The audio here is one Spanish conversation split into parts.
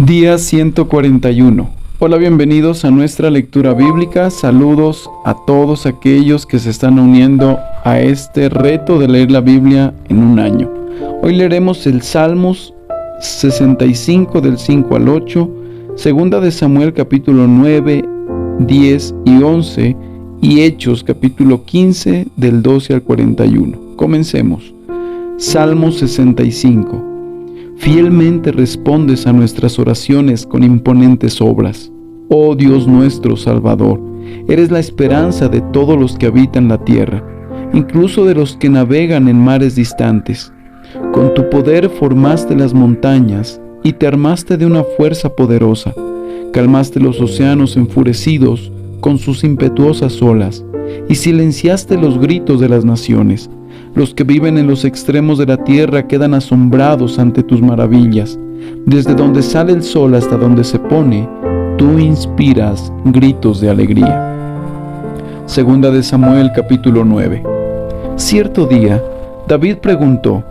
Día 141. Hola, bienvenidos a nuestra lectura bíblica. Saludos a todos aquellos que se están uniendo a este reto de leer la Biblia en un año. Hoy leeremos el Salmos 65 del 5 al 8, Segunda de Samuel capítulo 9, 10 y 11 y Hechos capítulo 15 del 12 al 41. Comencemos. Salmo 65. Fielmente respondes a nuestras oraciones con imponentes obras. Oh Dios nuestro Salvador, eres la esperanza de todos los que habitan la tierra, incluso de los que navegan en mares distantes. Con tu poder formaste las montañas y te armaste de una fuerza poderosa. Calmaste los océanos enfurecidos con sus impetuosas olas y silenciaste los gritos de las naciones. Los que viven en los extremos de la tierra quedan asombrados ante tus maravillas. Desde donde sale el sol hasta donde se pone, tú inspiras gritos de alegría. Segunda de Samuel capítulo 9. Cierto día, David preguntó: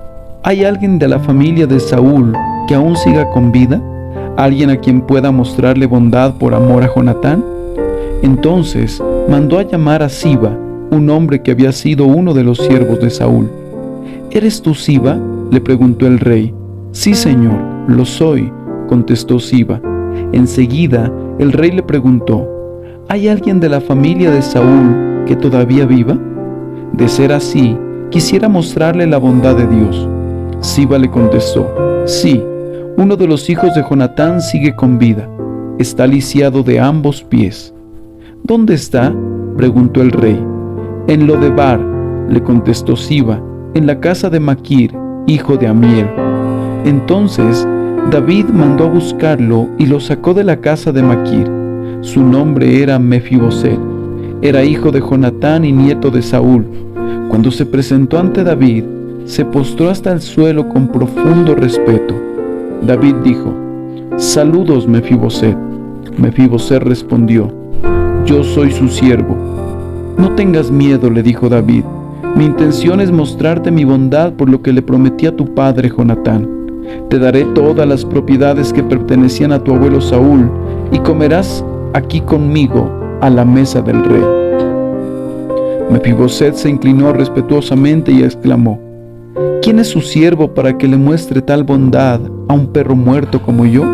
¿hay alguien de la familia de Saúl que aún siga con vida? ¿Alguien a quien pueda mostrarle bondad por amor a Jonatán? Entonces mandó a llamar a Siba, un hombre que había sido uno de los siervos de Saúl. ¿Eres tú Siba?, le preguntó el rey. Sí, señor, lo soy, contestó Siba. Enseguida el rey le preguntó: ¿hay alguien de la familia de Saúl que todavía viva? De ser así, quisiera mostrarle la bondad de Dios. Siba le contestó: sí, uno de los hijos de Jonatán sigue con vida. Está lisiado de ambos pies. ¿Dónde está?, preguntó el rey. En Lodebar, le contestó Siba, en la casa de Maquir, hijo de Amiel. Entonces David mandó a buscarlo y lo sacó de la casa de Maquir. Su nombre era Mefiboset. Era hijo de Jonatán y nieto de Saúl. Cuando se presentó ante David, se postró hasta el suelo con profundo respeto. David dijo: «Saludos, Mefiboset». Mefiboset respondió: «Yo soy su siervo». «No tengas miedo», le dijo David. «Mi intención es mostrarte mi bondad por lo que le prometí a tu padre Jonatán. Te daré todas las propiedades que pertenecían a tu abuelo Saúl y comerás aquí conmigo a la mesa del rey». Mefiboset se inclinó respetuosamente y exclamó: «¿Quién es su siervo para que le muestre tal bondad a un perro muerto como yo?».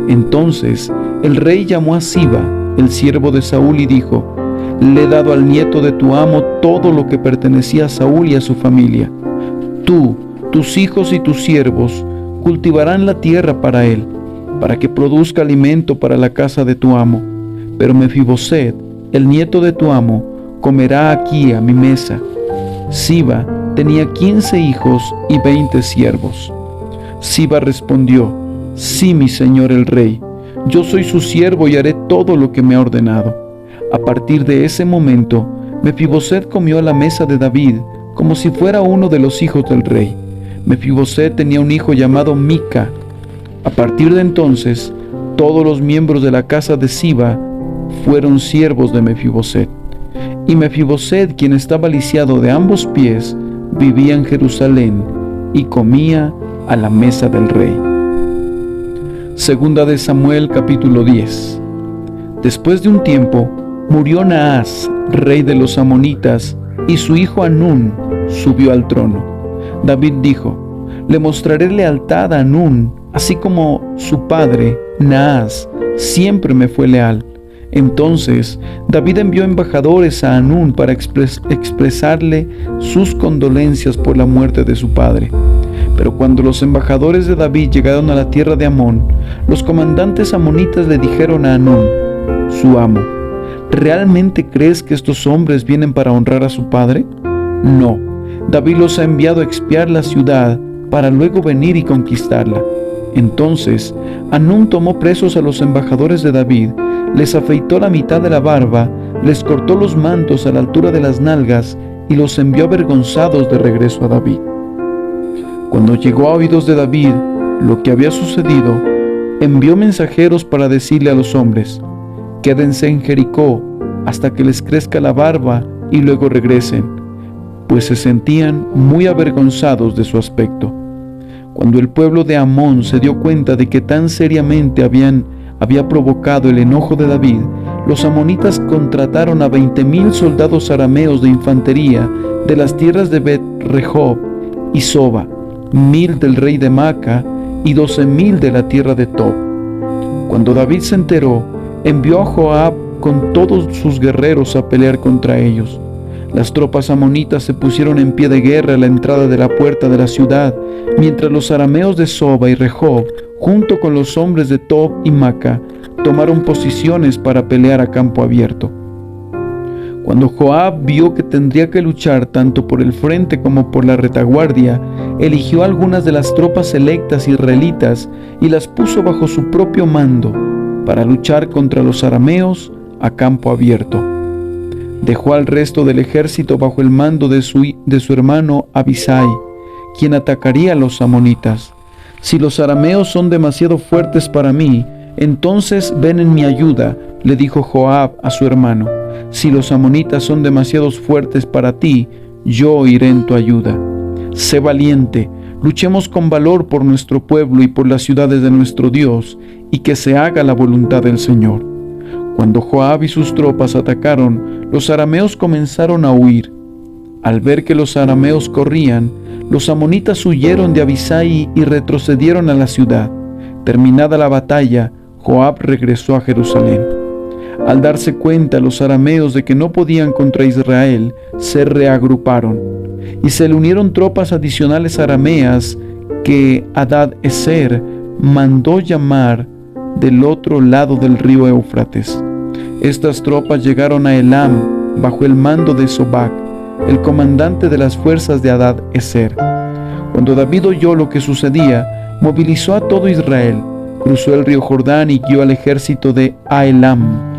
Entonces el rey llamó a Siba, el siervo de Saúl, y dijo: «Le he dado al nieto de tu amo todo lo que pertenecía a Saúl y a su familia. Tú, tus hijos y tus siervos cultivarán la tierra para él, para que produzca alimento para la casa de tu amo. Pero Mefiboset, el nieto de tu amo, comerá aquí a mi mesa». Siba tenía 15 hijos y 20 siervos. Siba respondió: «Sí, mi señor el rey, yo soy su siervo y haré todo lo que me ha ordenado». A partir de ese momento, Mefiboset comió a la mesa de David como si fuera uno de los hijos del rey. Mefiboset tenía un hijo llamado Mica. A partir de entonces, todos los miembros de la casa de Siba fueron siervos de Mefiboset. Y Mefiboset, quien estaba lisiado de ambos pies, vivía en Jerusalén y comía a la mesa del rey. Segunda de Samuel capítulo 10. Después de un tiempo, murió Naas, rey de los amonitas, y su hijo Hanún subió al trono. David dijo: «Le mostraré lealtad a Hanún, así como su padre, Naas, siempre me fue leal». Entonces David envió embajadores a Hanún para expresarle sus condolencias por la muerte de su padre. Pero cuando los embajadores de David llegaron a la tierra de Amón, los comandantes amonitas le dijeron a Hanún, su amo: «¿Realmente crees que estos hombres vienen para honrar a su padre? No, David los ha enviado a expiar la ciudad para luego venir y conquistarla». Entonces Hanún tomó presos a los embajadores de David, les afeitó la mitad de la barba, les cortó los mantos a la altura de las nalgas y los envió avergonzados de regreso a David. Cuando llegó a oídos de David lo que había sucedido, envió mensajeros para decirle a los hombres: «Quédense en Jericó hasta que les crezca la barba y luego regresen», pues se sentían muy avergonzados de su aspecto. Cuando el pueblo de Amón se dio cuenta de que tan seriamente había provocado el enojo de David, los amonitas contrataron a 20,000 soldados arameos de infantería de las tierras de Bet-Rehob y Soba, 1,000 del rey de Maca y 12,000 de la tierra de Tob. Cuando David se enteró, envió a Joab con todos sus guerreros a pelear contra ellos. Las tropas amonitas se pusieron en pie de guerra a la entrada de la puerta de la ciudad, mientras los arameos de Soba y Rehob, junto con los hombres de Tob y Maca, tomaron posiciones para pelear a campo abierto. Cuando Joab vio que tendría que luchar tanto por el frente como por la retaguardia, eligió algunas de las tropas selectas israelitas y las puso bajo su propio mando para luchar contra los arameos a campo abierto. Dejó al resto del ejército bajo el mando de su hermano Abisai, quien atacaría a los amonitas. Si los arameos son demasiado fuertes para mí, entonces ven en mi ayuda, le dijo Joab a su hermano. Si los amonitas son demasiado fuertes para ti, yo iré en tu ayuda. Sé valiente, luchemos con valor por nuestro pueblo y por las ciudades de nuestro Dios, y que se haga la voluntad del Señor. Cuando Joab y sus tropas atacaron, los arameos comenzaron a huir. Al ver que los arameos corrían, los amonitas huyeron de Abisai y retrocedieron a la ciudad. Terminada la batalla, Joab regresó a Jerusalén. Al darse cuenta los arameos de que no podían contra Israel, se reagruparon, y se le unieron tropas adicionales arameas que Hadad-Ezer mandó llamar del otro lado del río Éufrates. Estas tropas llegaron a Elam bajo el mando de Sobac, el comandante de las fuerzas de Hadad-Ezer. Cuando David oyó lo que sucedía, movilizó a todo Israel, cruzó el río Jordán y guió al ejército de Elam.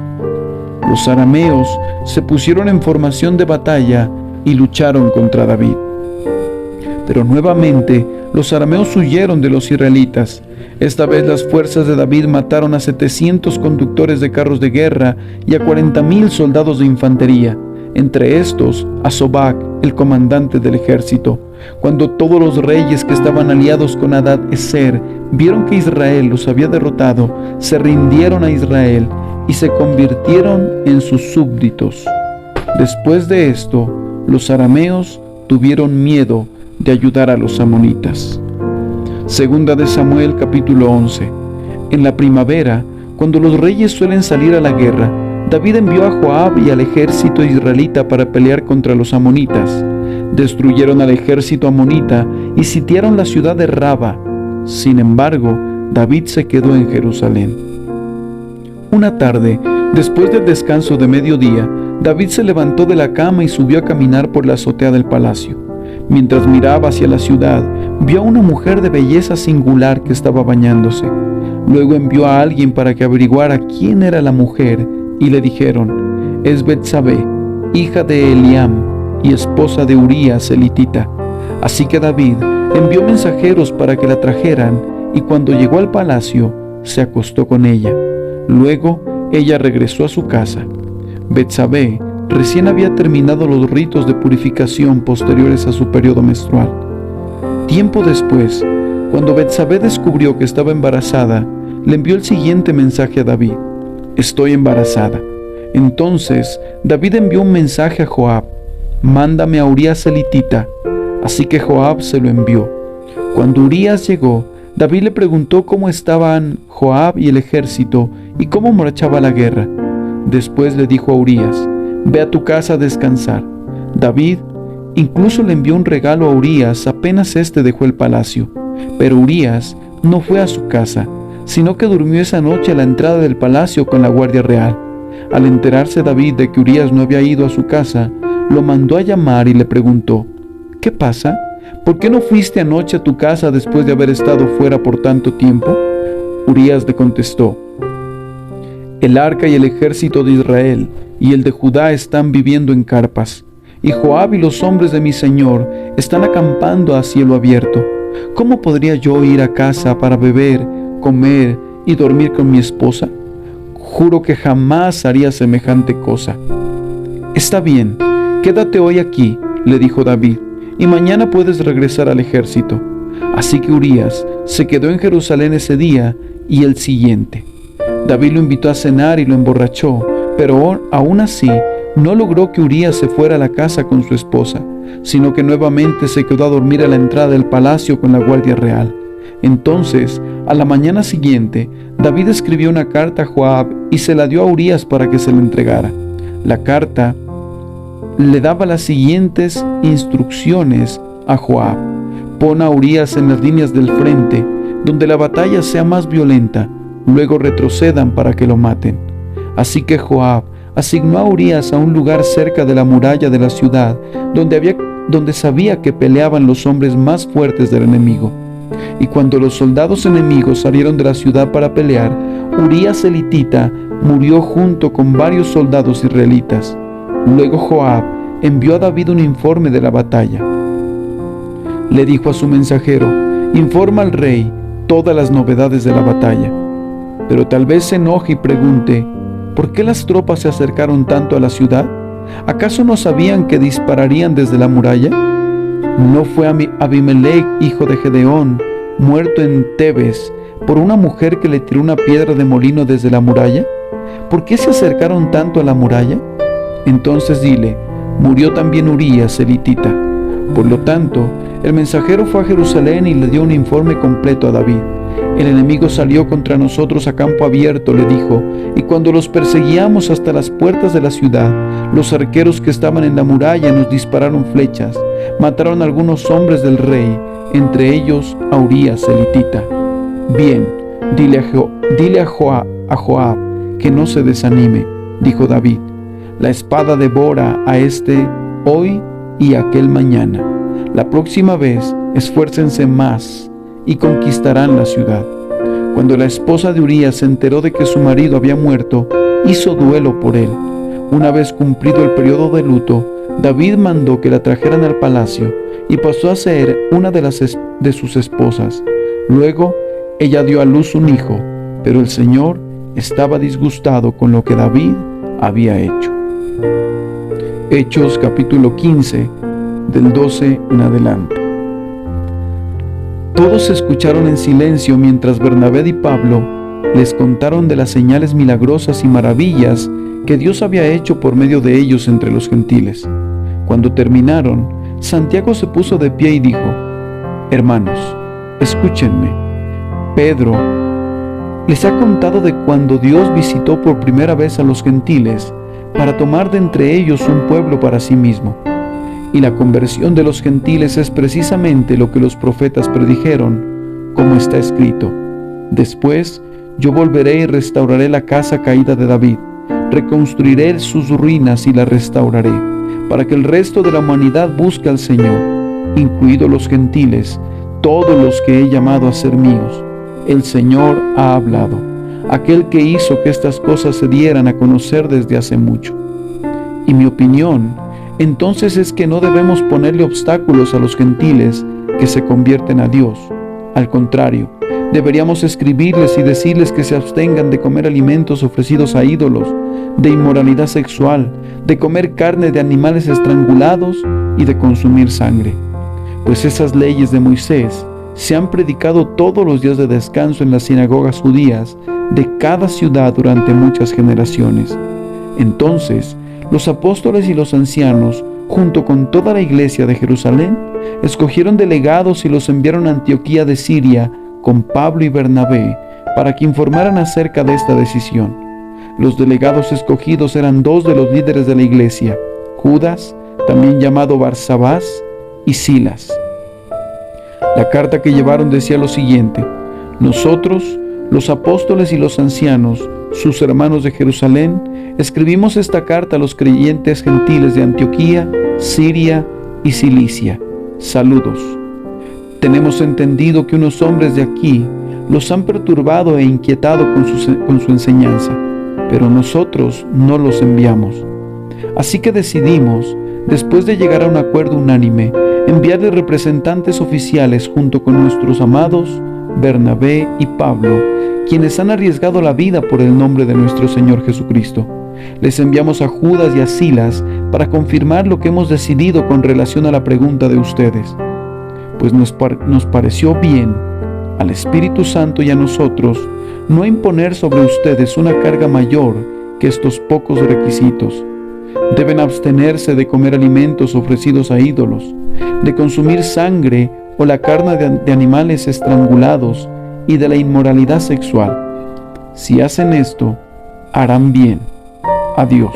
Los arameos se pusieron en formación de batalla y lucharon contra David. Pero nuevamente los arameos huyeron de los israelitas. Esta vez las fuerzas de David mataron a 700 conductores de carros de guerra y a 40,000 soldados de infantería, entre estos a Sobac, el comandante del ejército. Cuando todos los reyes que estaban aliados con Hadad-Ezer vieron que Israel los había derrotado, se rindieron a Israel y se convirtieron en sus súbditos. Después de esto, los arameos tuvieron miedo de ayudar a los amonitas. Segunda de Samuel capítulo 11. En la primavera, cuando los reyes suelen salir a la guerra, David envió a Joab y al ejército israelita para pelear contra los amonitas. Destruyeron al ejército amonita y sitiaron la ciudad de Raba. Sin embargo, David se quedó en Jerusalén. Una tarde, después del descanso de mediodía, David se levantó de la cama y subió a caminar por la azotea del palacio. Mientras miraba hacia la ciudad, vio a una mujer de belleza singular que estaba bañándose. Luego envió a alguien para que averiguara quién era la mujer, y le dijeron: es Betsabé, hija de Eliam y esposa de Urías elitita. Así que David envió mensajeros para que la trajeran, y cuando llegó al palacio, se acostó con ella. Luego ella regresó a su casa. Betsabé recién había terminado los ritos de purificación posteriores a su periodo menstrual. Tiempo después, cuando Betsabé descubrió que estaba embarazada, le envió el siguiente mensaje a David: estoy embarazada. Entonces David envió un mensaje a Joab: mándame a Urías elitita. Así que Joab se lo envió. Cuando Urías llegó, David le preguntó cómo estaban Joab y el ejército y cómo marchaba la guerra. Después le dijo a Urías: ve a tu casa a descansar. David incluso le envió un regalo a Urías apenas éste dejó el palacio. Pero Urías no fue a su casa, sino que durmió esa noche a la entrada del palacio con la guardia real. Al enterarse David de que Urías no había ido a su casa, lo mandó a llamar y le preguntó: ¿qué pasa? ¿Por qué no fuiste anoche a tu casa después de haber estado fuera por tanto tiempo? Urías le contestó: el arca y el ejército de Israel y el de Judá están viviendo en carpas, y Joab y los hombres de mi señor están acampando a cielo abierto. ¿Cómo podría yo ir a casa para beber, comer y dormir con mi esposa? Juro que jamás haría semejante cosa. Está bien, quédate hoy aquí, le dijo David, y mañana puedes regresar al ejército. Así que Urías se quedó en Jerusalén ese día y el siguiente. David lo invitó a cenar y lo emborrachó, pero aún así no logró que Urías se fuera a la casa con su esposa, sino que nuevamente se quedó a dormir a la entrada del palacio con la guardia real. Entonces, a la mañana siguiente, David escribió una carta a Joab y se la dio a Urías para que se la entregara. La carta le daba las siguientes instrucciones a Joab: pon a Urías en las líneas del frente, donde la batalla sea más violenta, luego retrocedan para que lo maten. Así que Joab asignó a Urías a un lugar cerca de la muralla de la ciudad, donde sabía que peleaban los hombres más fuertes del enemigo. Y cuando los soldados enemigos salieron de la ciudad para pelear, Urías el hitita murió junto con varios soldados israelitas. Luego Joab envió a David un informe de la batalla. Le dijo a su mensajero: informa al rey todas las novedades de la batalla. Pero tal vez se enoje y pregunte: ¿por qué las tropas se acercaron tanto a la ciudad? ¿Acaso no sabían que dispararían desde la muralla? ¿No fue Abimelech, hijo de Gedeón, muerto en Tebes por una mujer que le tiró una piedra de molino desde la muralla? ¿Por qué se acercaron tanto a la muralla? Entonces dile: murió también Urías el hitita. Por lo tanto, el mensajero fue a Jerusalén y le dio un informe completo a David. El enemigo salió contra nosotros a campo abierto, le dijo, y cuando los perseguíamos hasta las puertas de la ciudad, los arqueros que estaban en la muralla nos dispararon flechas, mataron a algunos hombres del rey, entre ellos a Urías el hitita. Bien, dile a Joab que no se desanime, dijo David. La espada devora a este hoy y aquel mañana. La próxima vez esfuércense más y conquistarán la ciudad. Cuando la esposa de Urías se enteró de que su marido había muerto, hizo duelo por él. Una vez cumplido el periodo de luto, David mandó que la trajeran al palacio y pasó a ser una de sus esposas. Luego, ella dio a luz un hijo, pero el Señor estaba disgustado con lo que David había hecho. Hechos capítulo 15, del 12 en adelante. Todos escucharon en silencio mientras Bernabé y Pablo les contaron de las señales milagrosas y maravillas que Dios había hecho por medio de ellos entre los gentiles. Cuando terminaron, Santiago se puso de pie y dijo: hermanos, escúchenme. Pedro les ha contado de cuando Dios visitó por primera vez a los gentiles para tomar de entre ellos un pueblo para sí mismo. Y la conversión de los gentiles es precisamente lo que los profetas predijeron, como está escrito: después yo volveré y restauraré la casa caída de David, reconstruiré sus ruinas y la restauraré, para que el resto de la humanidad busque al Señor, incluidos los gentiles, todos los que he llamado a ser míos. El Señor ha hablado, aquel que hizo que estas cosas se dieran a conocer desde hace mucho. Y mi opinión entonces es que no debemos ponerle obstáculos a los gentiles que se convierten a Dios. Al contrario, deberíamos escribirles y decirles que se abstengan de comer alimentos ofrecidos a ídolos, de inmoralidad sexual, de comer carne de animales estrangulados y de consumir sangre. Pues esas leyes de Moisés se han predicado todos los días de descanso en las sinagogas judías de cada ciudad durante muchas generaciones. Entonces, los apóstoles y los ancianos, junto con toda la iglesia de Jerusalén, escogieron delegados y los enviaron a Antioquía de Siria con Pablo y Bernabé para que informaran acerca de esta decisión. Los delegados escogidos eran dos de los líderes de la iglesia, Judas, también llamado Barsabás, y Silas. La carta que llevaron decía lo siguiente: nosotros, los apóstoles y los ancianos, sus hermanos de Jerusalén, escribimos esta carta a los creyentes gentiles de Antioquía, Siria y Cilicia. Saludos. Tenemos entendido que unos hombres de aquí los han perturbado e inquietado con su enseñanza, pero nosotros no los enviamos. Así que decidimos, después de llegar a un acuerdo unánime, enviarle representantes oficiales junto con nuestros amados Bernabé y Pablo, quienes han arriesgado la vida por el nombre de nuestro Señor Jesucristo. Les enviamos a Judas y a Silas para confirmar lo que hemos decidido con relación a la pregunta de ustedes. pues nos pareció bien al Espíritu Santo y a nosotros no imponer sobre ustedes una carga mayor que estos pocos requisitos. Deben abstenerse de comer alimentos ofrecidos a ídolos, de consumir sangre o la carne de animales estrangulados y de la inmoralidad sexual. Si hacen esto, harán bien. Adiós.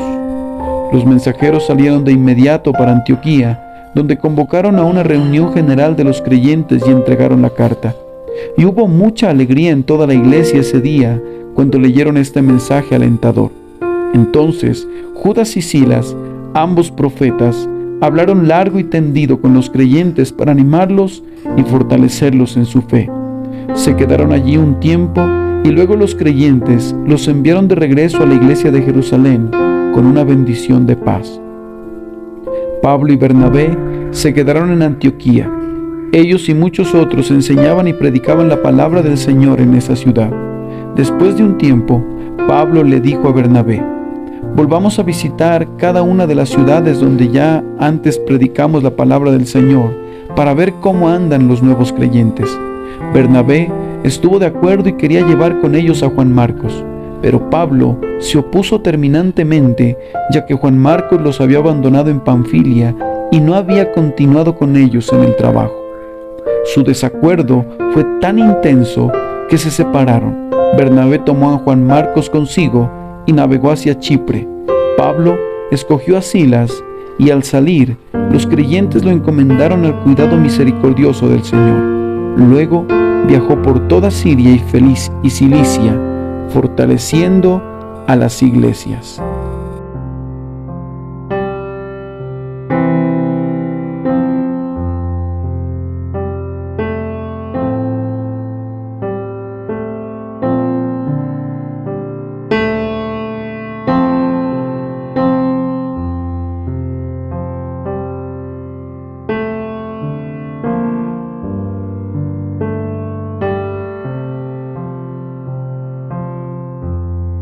Los mensajeros salieron de inmediato para Antioquía, donde convocaron a una reunión general de los creyentes y entregaron la carta. Y hubo mucha alegría en toda la iglesia ese día cuando leyeron este mensaje alentador. Entonces Judas y Silas, ambos profetas, hablaron largo y tendido con los creyentes para animarlos y fortalecerlos en su fe. Se quedaron allí un tiempo y luego los creyentes los enviaron de regreso a la iglesia de Jerusalén con una bendición de paz. Pablo y Bernabé se quedaron en Antioquía. Ellos y muchos otros enseñaban y predicaban la palabra del Señor en esa ciudad. Después de un tiempo, Pablo le dijo a Bernabé: volvamos a visitar cada una de las ciudades donde ya antes predicamos la palabra del Señor, para ver cómo andan los nuevos creyentes. Bernabé estuvo de acuerdo y quería llevar con ellos a Juan Marcos, pero Pablo se opuso terminantemente, ya que Juan Marcos los había abandonado en Panfilia y no había continuado con ellos en el trabajo. Su desacuerdo fue tan intenso que se separaron. Bernabé tomó a Juan Marcos consigo y navegó hacia Chipre. Pablo escogió a Silas y al salir, los creyentes lo encomendaron al cuidado misericordioso del Señor. Luego viajó por toda Siria y Cilicia, fortaleciendo a las iglesias.